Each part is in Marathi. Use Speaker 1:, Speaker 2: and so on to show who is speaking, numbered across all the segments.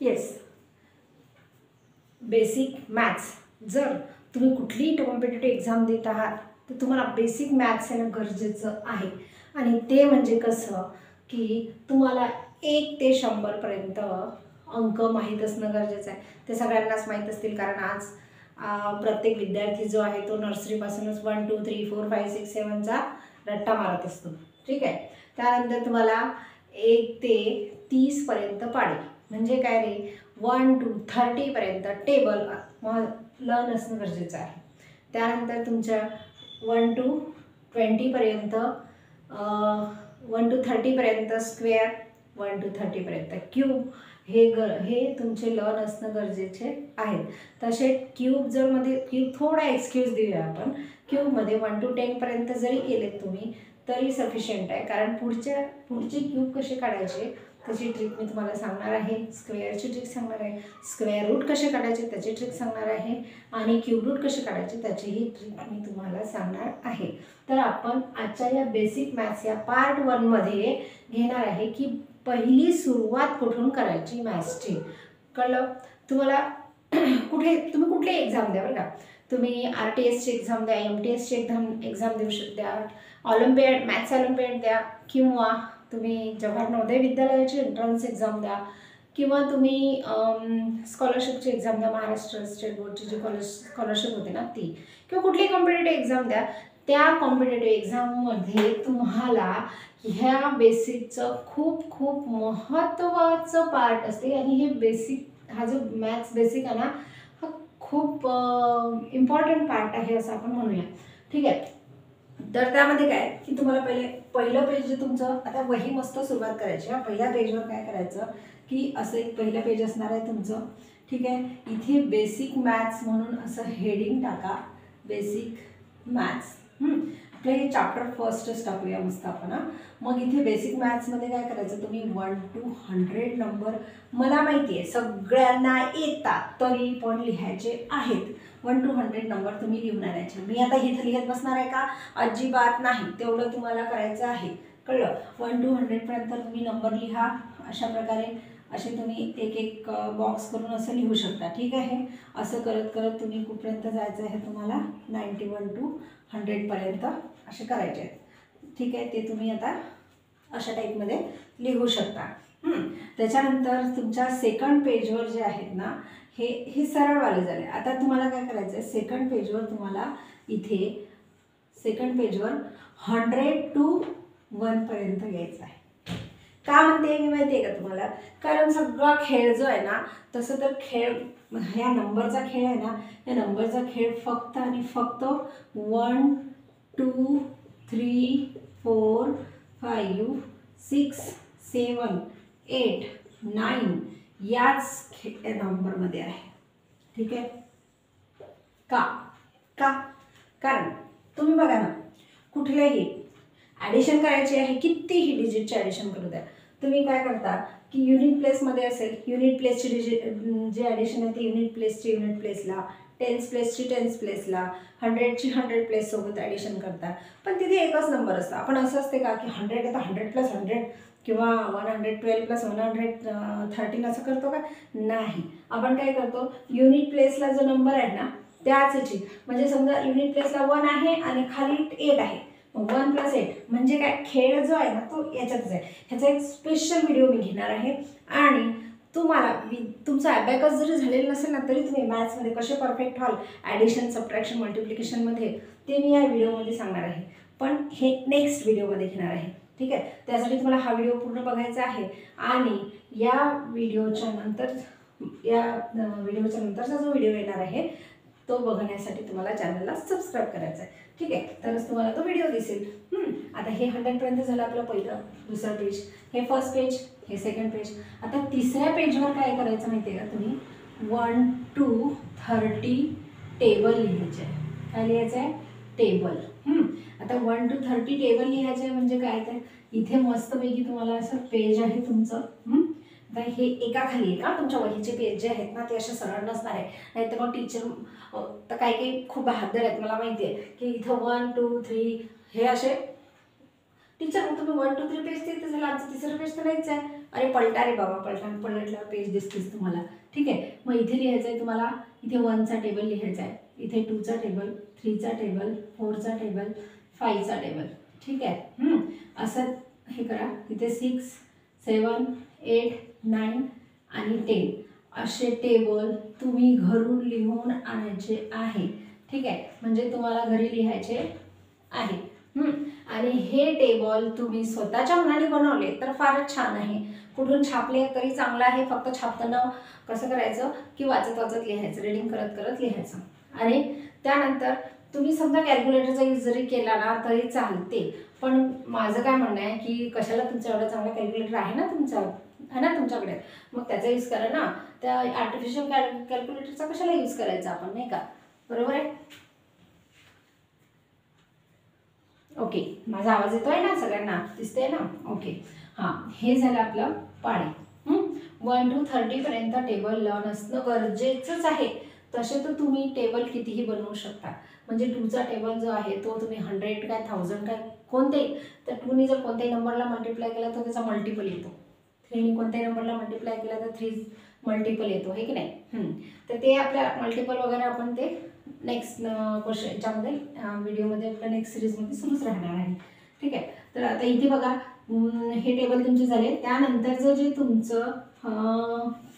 Speaker 1: Yes, basic maths. जर तुम्ही कुठलीही कॉम्पिटेटिव्ह एक्झाम देत आहात तर तुम्हाला बेसिक मॅथ्स येणं गरजेचं आहे. आणि ते म्हणजे कसं की तुम्हाला 1 ते 100पर्यंत अंक माहीत असणं गरजेचं आहे. ते सगळ्यांनाच माहीत असतील, कारण आज प्रत्येक विद्यार्थी जो आहे तो नर्सरीपासूनच 1 2 3 4 5 6 7चा रट्टा मारत असतो. ठीक आहे. त्यानंतर तुम्हाला 1 ते 30पर्यंत पाढे, म्हणजे काय रे, 1 to 30पर्यंत टेबल लर्न असणं गरजेचं आहे. त्यानंतर तुमच्या 1 to 20पर्यंत 1 to 30पर्यंत स्क्वेअर, 1 to 30पर्यंत क्यूब, हे तुमचे लर्न असणं गरजेचे आहेत. तसे क्यूब जर मध्ये क्यूब थोडा एक्सक्यूज देऊया आपण, क्यूबमध्ये 1 to 10पर्यंत जरी गेलेत तुम्ही तरी सफिशियंट आहे. कारण पुढचे क्यूब कसे काढायचे त्याची ट्रिक मी तुम्हाला सांगणार आहे. स्क्वेअरची ट्रिक सांगणार आहे, स्क्वेअर रूट कसे काढायचे त्याची ट्रिक सांगणार आहे, आणि क्यूब रूट कसे काढायचे त्याचीही ट्रिक मी तुम्हाला सांगणार आहे. तर आपण आजच्या या बेसिक मॅथ्स या पार्ट 1मध्ये घेणार आहे की पहिली सुरुवात कुठून करायची मॅथ्सची. कळलं तुम्हाला? तुम्ही कुठली एक्झाम द्या बरं का, तुम्ही RTSची एक्झाम द्या, MTSची एक्झाम देऊ द्या, ऑलिम्पियाड मॅथ्स ऑलिम्पियाड द्या, किंवा तुम्ही जवाहर नवोदय विद्यालयाची एंट्रन्स एक्झाम द्या, किंवा तुम्ही स्कॉलरशिपची एक्झाम द्या, महाराष्ट्र स्टेट बोर्डची जी स्कॉलरशिप होते ना ती, किंवा कुठली कॉम्पिटेटिव्ह एक्झाम द्या. त्या कॉम्पिटेटिव्ह एक्झाममध्ये तुम्हाला ह्या बेसिकचं खूप खूप महत्त्वाचं पार्ट असते. आणि हे बेसिक, हा जो मॅथ्स बेसिक आहे ना, हा खूप इम्पॉर्टंट पार्ट आहे असं आपण म्हणूया. ठीक आहे. तर त्यामध्ये काय की तुम्हाला पहिलं पेज जे तुमचं, आता वही मस्त सुरुवात करायची. पहिल्या पेजवर काय करायचं की असं एक पहिलं पेज असणार आहे तुमचं. ठीक आहे. इथे बेसिक मॅथ्स म्हणून असं हेडिंग टाका, बेसिक मॅथ्स. आपलं हे चॅप्टर फर्स्टच टाकूया मस्त आपण. मग इथे बेसिक मॅथ्समध्ये काय करायचं, तुम्ही 1 to 100 नंबर, मला माहिती आहे सगळ्यांना येतात तरी पण लिहायचे आहेत. 1 to 100 नंबर तुम्ही लिहून आणायचे. मी आता इथे लिहित बसणार आहे का? अजिबात नाही. तेवढं तुम्हाला करायचं आहे. कळलं? 1 to 100पर्यंत तुम्ही नंबर लिहा. अशा प्रकारे असे तुम्ही एक एक बॉक्स करून असं लिहू शकता. ठीक आहे. असं करत करत तुम्ही कुठपर्यंत जायचं आहे तुम्हाला, 91 to 100पर्यंत असे करायचे आहेत. ठीक आहे. ते तुम्ही आता अशा टाईपमध्ये लिहू शकता. त्याच्यानंतर तुमच्या सेकंड पेजवर जे आहेत ना, हे सरळवाले झाले. आता तुम्हाला काय करायचं आहे, सेकंड पेजवर तुम्हाला इथे सेकंड पेजवर 100 to 1पर्यंत घ्यायचं आहे. का म्हणते मी माहिती आहे का तुम्हाला? कारण सगळा खेळ जो आहे ना, तसं तर खेळ, ह्या नंबरचा खेळ आहे ना, या नंबरचा खेळ फक्त आणि फक्त 1 2 3 4 5 6 7 8 9 याच नंबरमध्ये आहे. ठीक आहे. का कारण तुम्ही बघा ना, कुठल्याही ॲडिशन करायची आहे, कितीही डिजिटचे ॲडिशन करू द्या, तुम्ही काय करता की युनिट प्लेसमध्ये असेल, युनिट प्लेसची जे ॲडिशन आहे ते युनिट प्लेसची युनिट प्लेसला, टेन्स प्लेसची टेन्स प्लेसला, 100ची 100 प्लेससोबत ॲडिशन करता. पण तिथे एकच नंबर असतं. आपण असं असते का की 100 आता 100 + 100 किंवा 112 + 113 असं करतो का? नाही. आपण काय करतो, युनिट प्लेसला जो नंबर आहे ना त्याची, म्हणजे समजा युनिट प्लेसला 1 आहे आणि खाली 8 आहे, 1 + 8 म्हणजे काय, खेळ जो आहे ना तो याच्यातच आहे. ह्याचा एक स्पेशल व्हिडिओ मी घेणार आहे. आणि तुम्हाला तुमचा ॲबॅकस जरी झालेलं नसेल ना तरी तुम्ही मॅथ्समध्ये कसे परफेक्ट व्हाल ॲडिशन, सबट्रॅक्शन, मल्टिप्लिकेशनमध्ये, ते मी या व्हिडिओमध्ये सांगणार आहे. पण हे नेक्स्ट व्हिडिओमध्ये घेणार आहे. ठीक आहे. त्यासाठी तुम्हाला हा व्हिडिओ पूर्ण बघायचा आहे. आणि या व्हिडिओच्या नंतरचा जो व्हिडिओ येणार आहे तो बघण्यासाठी तुम्हाला चॅनलला सबस्क्राईब करायचं आहे. ठीक आहे. तरच तुम्हाला तो व्हिडिओ दिसेल. आता हे 100पर्यंत झालं आपलं पहिलं, दुसरं पेज, हे फर्स्ट पेज, हे सेकंड पेज. आता तिसऱ्या पेजवर काय करायचं माहिती आहे का, तुम्ही 1 to 30 टेबल लिहायचे आहे. काय लिहायचं आहे? टेबल. आता 1 to 30 टेबल लिहायचे आहे म्हणजे काय, तर इथे मस्तपैकी तुम्हाला असं पेज आहे तुमचं. आता हे एकाखाली एक, तुमच्या वहीचे पेज जे आहेत ना ते असे सरळ नसणार आहे. नाही तर मग टीचर तर काही खूप बहादर आहेत, मला माहिती आहे की इथं 1 2 3 हे असे, टीचर मग तुम्ही 1 2 3 पेज तिथे झालं, आमचं तिसरं पेज तर नाहीच आहे अरे पलटा रे बाबा, पलटल्यावर पेज दिसतेच तुम्हाला. ठीक आहे, मग इथे लिहायचं आहे तुम्हाला. इथे 1चा टेबल लिहायचा आहे, इथे 2चा टेबल, 3चा टेबल, 4चा टेबल, 5चा टेबल. ठीक आहे, असं हे करा. इथे 6, 7, 8, 9 आणि 10 असे टेबल तुम्ही घरून लिहून आणायचे आहे. ठीक आहे, म्हणजे तुम्हाला घरी लिहायचे आहे. आणि हे टेबल तुम्ही स्वतःच्या मनाने बनवले तर फारच छान आहे, कुठून छापले तरी चांगलं आहे. फक्त छापताना कसं करायचं की वाचत वाचत लिहायचं, रीडिंग करत करत लिहायचं. आणि त्यानंतर तुम्ही समजा कॅल्क्युलेटरचा यूज जरी केला ना तरी चालते, पण माझं काय म्हणणं आहे की कशाला, तुमचा एवढा चांगला कॅल्क्युलेटर आहे ना तुमच्याकडे, मग त्याचा यूज करा ना. त्या आर्टिफिशियल कॅल्क्युलेटरचा कशाला यूज करायचा आपण, नाही का? बरोबर आहे. ओके, माझा आवाज येतोय ना, सगळ्यांना दिसतंय ना? ओके, हां, हे झालं आपलं पाढे. 1 to 30 पर्यंत टेबल लर्न असणं गरजेचंच आहे. तसे तर तुम्ही टेबल कितीही बनवू शकता. म्हणजे 2चा टेबल जो आहे तो तुम्ही 100 काय 1000 काय कोणतेही, तर 2नी जर कोणत्याही नंबरला मल्टिप्लाय केला तर त्याचा मल्टिपल येतो. 3नी कोणत्याही नंबरला मल्टिप्लाय केला तर 3 मल्टिपल येतो, हे की नाही? तर ते आपल्या मल्टिपल वगैरे आपण ते नेक्स्ट क्वेश्चन याच्यामध्ये व्हिडिओमध्ये आपल्या नेक्स्ट सिरीजमध्ये सुरूच राहणार आहे. ठीक आहे, तर आता इथे बघा, हे टेबल तुमचे झाले. त्यानंतरचं जे तुमचं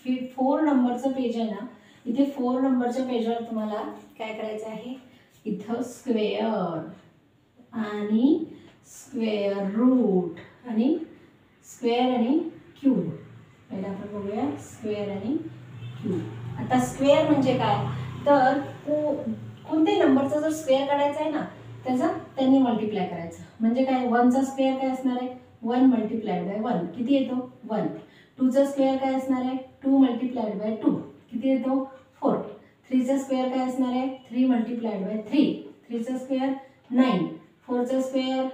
Speaker 1: 4 नंबरचं पेज आहे ना, इथे 4 नंबरच्या पेजवर तुम्हाला काय करायचं आहे, इथं स्क्वेअर आणि स्क्वेअर रूट आणि स्क्वेअर आणि क्यूब. पहिला आपण बघूया स्क्वेअर आणि क्यूब. आता स्क्वेअर म्हणजे काय, तर कोणत्याही नंबरचा जर स्क्वेअर काढायचा आहे ना त्याचा त्यांनी मल्टिप्लाय करायचं. म्हणजे काय, 1चा स्क्वेअर काय असणार आहे, 1 मल्टिप्लाइड बाय 1 किती येतो, 1. 2चा स्क्वेअर काय असणार आहे, 2 मल्टिप्लाइड बाय 2 किती येतो, 4. 3चा स्क्वेअर काय असणार आहे, 3 मल्टिप्लाइड बाय 3, 3चा स्क्वेअर 9. 4चा स्क्वेअर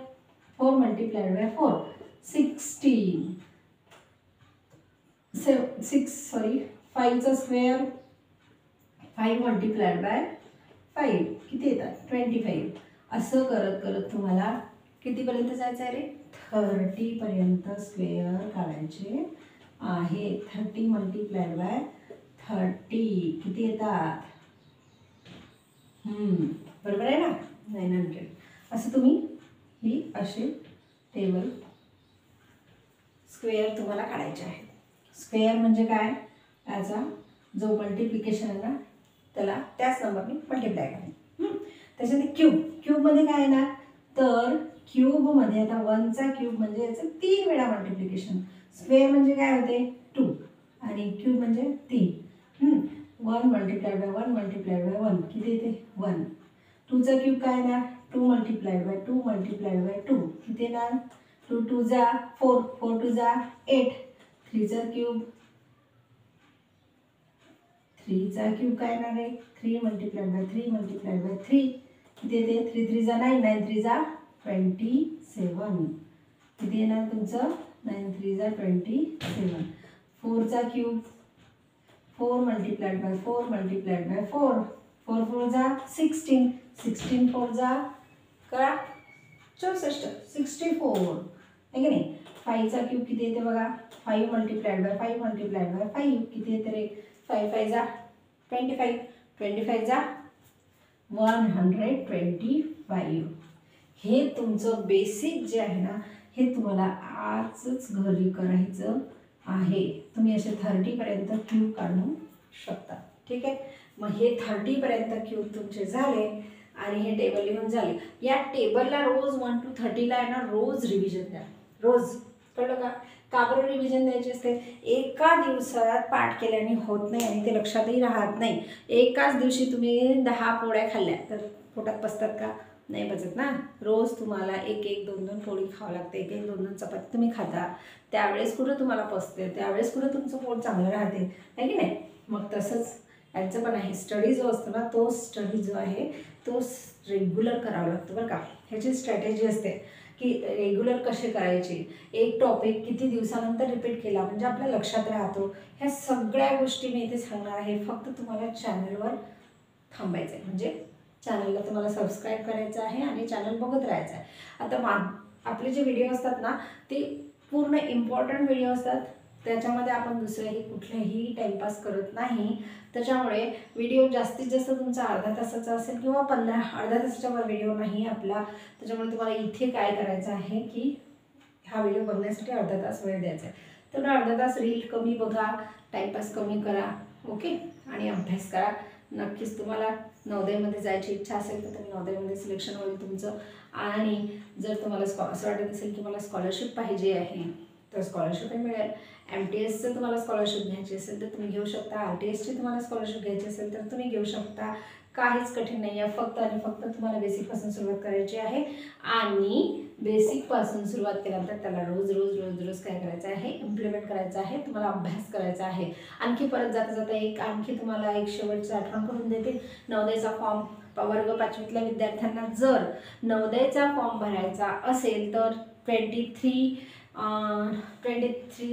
Speaker 1: 4 मल्टिप्लाइड बाय 4 16. 5चा स्क्वेअर 5 मल्टिप्लाइड बाय 5 किती येतात, 25. असं करत करत तुम्हाला कितीपर्यंत जायचं आहे रे, 30 पर्यंत स्क्वेअर काढायचे आहे. 30 मल्टिप्लाइड बाय 30 किती येतात, बरोबर आहे ना, 900. असं तुम्ही ही असे टेबल स्क्वेअर तुम्हाला काढायचे आहे. स्क्वेअर म्हणजे काय, त्याचा जो मल्टिप्लिकेशन आहे ना त्याला त्याच नंबरने मल्टिप्लाय करायचं. त्याच्यामध्ये क्यूबमध्ये काय येणार, तर क्यूबमध्ये आता 1चा क्यूब म्हणजे याचं 3 वेळा मल्टिप्लिकेशन. स्क्वेअर म्हणजे काय होते, 2 आणि क्यूब म्हणजे 3. 1 मल्टिप्लाइड बाय 1 मल्टिप्लाइड बाय 1 किती येते, 1. 2चा क्यूब काय येणार, 2 मल्टिप्लाइड बाय 2 मल्टिप्लाइड बाय 2 किती येणार, 2 2 जा 4, 4 2 जा 8. 3चा क्यूब, 3चा क्यूब काय येणार आहे, 3 मल्टिप्लाइड बाय 3 मल्टिप्लाइड बाय 3 किती येते, 3 3 जा 9, 9 3 जा 27 किती येणार तुमचं, 9 3 जा 27. 4चा cube 4 multiplied by 4 multiplied by 4, 4 4 जा 16, 16 4 जा करा 64, 64 आहे की नाही. 5चा क्यूब किती येते बघा, 5 मल्टिप्लाइड बाय 5 मल्टिप्लाइड बाय 5 किती येते रे, 5 5 जा 25, 25 जा 125. हे तुमचं बेसिक जे आहे ना हे तुम्हाला आजच घरी करायचं आहे. तुम्ही असे 30 पर्यंत क्यूब काढू शकता. ठीक आहे, मग हे 30 पर्यंत क्यूब तुमचे झाले आणि हे टेबल लिहून झाले. या टेबलला रोज 1 to 30 ला आहे ना रोज रिव्हिजन द्या, रोज. कळलं का बरं रिव्हिजन द्यायची असते, एका दिवसात पाठ केल्याने होत नाही आणि ते लक्षातही राहत नाही. एकाच दिवशी तुम्ही 10 पोळ्या खाल्ल्या तर पोटात बसतात का, नाही बसत ना. रोज तुम्हाला 1 1 2 2 पोळी खावं लागते, 1 1 2 2 चपाती तुम्ही खाता, त्यावेळेस कुठं तुम्हाला पचते, त्यावेळेस कुठं तुमचं पोट चांगलं राहते, आहे की नाही. मग तसंच यांचं पण आहे, स्टडी जो असतो ना तो स्टडी जो आहे तो रेग्युलर करावा लागतो बरं का. ह्याची स्ट्रॅटेजी असते की रेग्युलर कसे करायचे, एक टॉपिक किती दिवसानंतर रिपीट केला म्हणजे आपल्या लक्षात राहतो. ह्या सगळ्या गोष्टी मी इथे सांगणार आहे. फक्त तुम्हाला चॅनलवर थांबायचं आहे, म्हणजे चॅनलला तुम्हाला सबस्क्राईब करायचं आहे आणि चॅनल बघत राहायचं आहे. आता आपले जे व्हिडिओ असतात ना ते पूर्ण इम्पॉर्टंट व्हिडिओ असतात, त्याच्यामध्ये आपण दुसरेही कुठलेही टाईमपास करत नाही. त्याच्यामुळे व्हिडिओ जास्तीत जास्त तुमचा अर्धा तासाचा असेल किंवा अर्ध्या तासाच्या वर व्हिडिओ नाही आपला. त्याच्यामुळे तुम्हाला इथे काय करायचं आहे की हा व्हिडिओ बघण्यासाठी अर्धा तास वेळ द्यायचा आहे. तर अर्धा तास रील कमी बघा, टाईमपास कमी करा, ओके, आणि अभ्यास करा. नक्कीच तुम्हाला नवोदयमध्ये जायची इच्छा असेल तर तुम्ही नवोदयमध्ये सिलेक्शन होईल तुमचं. आणि जर तुम्हाला असं वाटत असेल की मला स्कॉलरशिप पाहिजे आहे तर स्कॉलरशिपही मिळेल. MTSचं तुम्हाला स्कॉलरशिप घ्यायची असेल तर तुम्ही घेऊ शकता. RTSची तुम्हाला स्कॉलरशिप घ्यायची असेल तर तुम्ही घेऊ शकता. काहीच कठीण नाही आहे. फक्त आणि फक्त तुम्हाला बेसिकपासून सुरुवात करायची आहे. आणि बेसिकपासून सुरुवात केल्यानंतर त्याला रोज रोज रोज रोज काय करायचं आहे, इम्प्लिमेंट करायचं आहे. तुम्हाला अभ्यास करायचा आहे. आणखी परत जाता जाता आणखी तुम्हाला एक शेवटची आठवण करून देते. नवोदयचा फॉर्म वर्ग 5वीतल्या विद्यार्थ्यांना जर नवोदयचा फॉर्म भरायचा असेल तर 23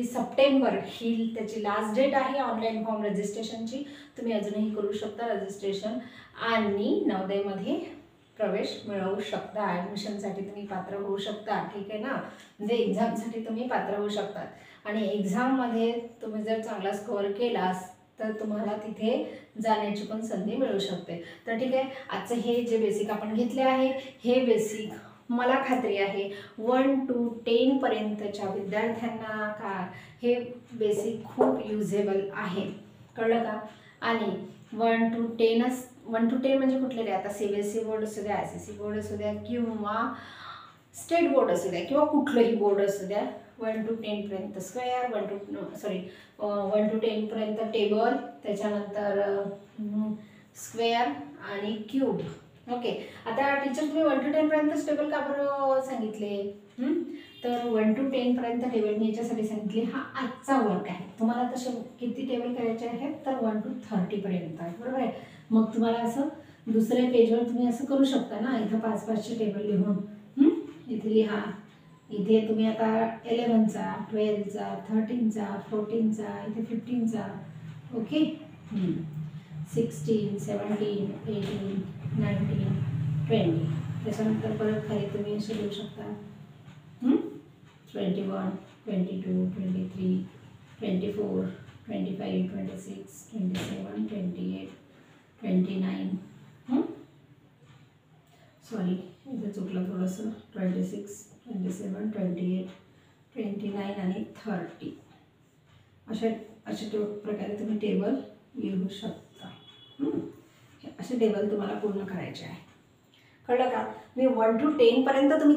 Speaker 1: सप्टेंबर ही त्याची लास्ट डेट आहे ऑनलाईन फॉर्म रजिस्ट्रेशनची. तुम्ही अजूनही करू शकता रजिस्ट्रेशन आणि नवोदयमध्ये प्रवेश मिळवू शकता. ॲडमिशनसाठी तुम्ही पात्र होऊ शकता, ठीक आहे ना. म्हणजे एक्झामसाठी तुम्ही पात्र होऊ शकतात. आणि एक्झाममध्ये तुम्ही जर चांगला स्कोअर केलास तर तुम्हाला तिथे जाण्याची पण संधी मिळू शकते. तर ठीक आहे, आजचं हे जे बेसिक आपण घेतले आहे हे बेसिक मला खात्री आहे 1 to 10 पर्यंतच्या विद्यार्थ्यांना का हे बेसिक खूप युजेबल आहे, कळलं का. आणि 1 to 10 म्हणजे कुठले आता CBSE बोर्ड असू द्या, ICSE बोर्ड असू द्या किंवा स्टेट बोर्ड असू द्या किंवा कुठलंही बोर्ड असू द्या, 1 to 10 पर्यंत स्क्वेअर, 1 to 10 पर्यंत टेबल, त्याच्यानंतर स्क्वेअर आणि क्यूब. ओके, आता टीचर तुम्ही 1 to 10 पर्यंत टेबल का बरं सांगितले, तर 1 to 10 पर्यंत टेबल मी याच्यासाठी सांगितले, हा आजचा वर्क आहे. तुम्हाला तसे किती टेबल करायचे आहेत तर 1 to 30 पर्यंत आहे, बरोबर आहे. मग तुम्हाला असं दुसऱ्या पेजवर तुम्ही असं करू शकता ना, इथं 5-5चे टेबल लिहून इथे लिहा. इथे तुम्ही आता 11चा, 12चा, 13चा, 14चा, इथे 15चा, ओके, 16, 17, 18, 19, 20. त्याच्यानंतर परत खाली तुम्ही असे लिहू शकता 21, 22, 23, 24, 25, 26, 27, 28, 29. सॉरी इथे चुकलं थोडंसं, 26, 27, 28, 29 आणि 30. अशा प्रकारे तुम्ही टेबल लिहू शकता. असे टेबल तुम्हाला पूर्ण करायचे आहे, कळलं का. मी 1 to 10 पर्यंत तुम्ही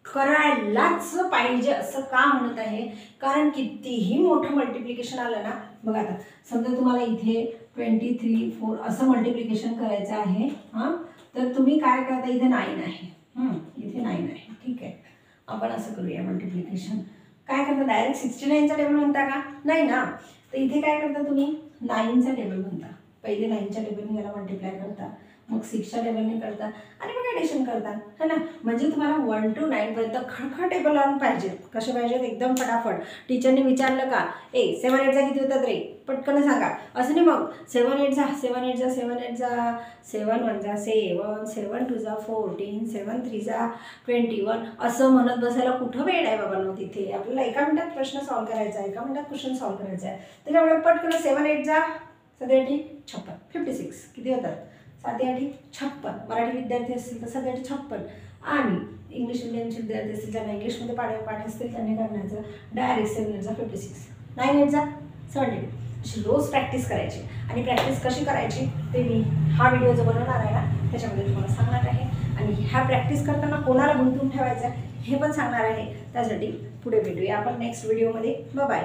Speaker 1: करायलाच पाहिजे असं का म्हणत आहे, कारण कितीही मोठं मल्टिप्लिकेशन आलं ना, बघा आता समजा तुम्हाला इथे 23, 4 असं मल्टिप्लिकेशन करायचं आहे, तर तुम्ही काय करता, इथे 9 आहे, इथे 9 आहे, ठीक आहे. आपण असं करूया मल्टिप्लिकेशन. काय करता, डायरेक्ट 69चा टेबल म्हणता का, नाही ना. तर इथे काय करता तुम्ही 9चा टेबल म्हणता. पहिले 9च्या टेबलने याला मल्टिप्लाय करता, मग 6च्या टेबलने करता आणि मग ॲडिशन करता, है ना. म्हणजे तुम्हाला 1 to 9 पर्यंत खडखड टेबल लावून पाहिजेत. कसे पाहिजेत, एकदम फटाफट. टीचरने विचारलं का 7 8 किती होतात रे, पटकन सांगा. असं नाही मग 7 8 7 8 7 1 7, 7 2 14, 7 3 21 असं म्हणत बसायला कुठं वेळ आहे बाबा नो. तिथे आपल्याला एका मिनिटात प्रश्न सॉल्व्ह करायचा आहे, एका मिनिटात क्वेश्चन सॉल्व्ह करायचा आहे. त्याच्यामुळे पटकन 7 8 7 8 56, 56 किती होतात, 7 8 56. मराठी विद्यार्थी असतील तर 7 8 56 आणि इंग्लिश मिडियमचे विद्यार्थी असतील ज्यांना इंग्लिशमध्ये पाठ असतील त्यांनी करण्याचं डायरेक्ट 7 8 56, 9 8 72. अशी रोज प्रॅक्टिस करायची. आणि प्रॅक्टिस कशी करायची ते मी हा व्हिडिओ जो बनवणार आहे ना त्याच्यामध्ये तुम्हाला सांगणार आहे. आणि ह्या प्रॅक्टिस करताना कोणाला गुंतवून ठेवायचं हे पण सांगणार आहे. त्यासाठी पुढे भेटूया आपण नेक्स्ट व्हिडिओमध्ये. बाय.